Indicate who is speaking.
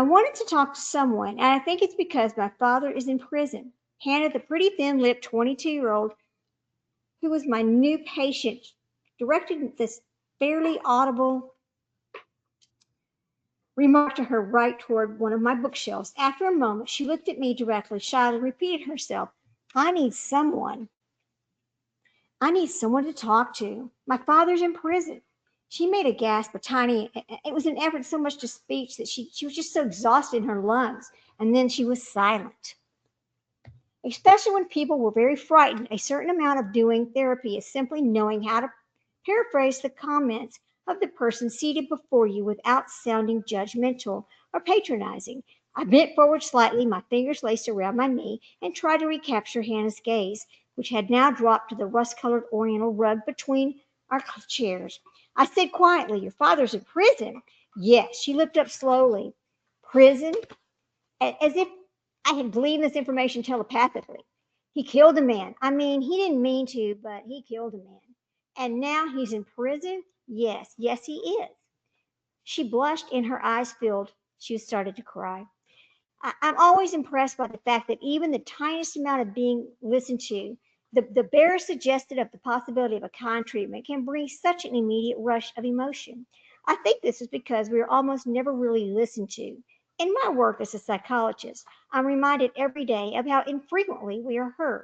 Speaker 1: I wanted to talk to someone, and I think it's because my father is in prison. Hannah, the pretty thin lipped 22-year-old who was my new patient, directed this fairly audible remark to her right toward one of my bookshelves. After a moment, she looked at me directly, shyly repeated herself. I need someone. I need someone to talk to. My father's in prison. She made a gasp, a tiny, it was an effort so much to speech that she was just so exhausted in her lungs. And then she was silent. Especially when people were very frightened, a certain amount of doing therapy is simply knowing how to paraphrase the comments of the person seated before you without sounding judgmental or patronizing. I bent forward slightly, my fingers laced around my knee, and tried to recapture Hannah's gaze, which had now dropped to the rust colored oriental rug between our chairs. I said quietly, Your father's in prison. Yes, she looked up slowly. Prison? As if I had gleaned this information telepathically. He killed a man. I mean, he didn't mean to, but he killed a man. And now he's in prison? Yes, yes, he is. She blushed and her eyes filled. She started to cry. I'm always impressed by the fact that even the tiniest amount of being listened to, the barest suggested of the possibility of a kind treatment, can bring such an immediate rush of emotion. I think this is because we are almost never really listened to. In my work as a psychologist, I'm reminded every day of how infrequently we are heard.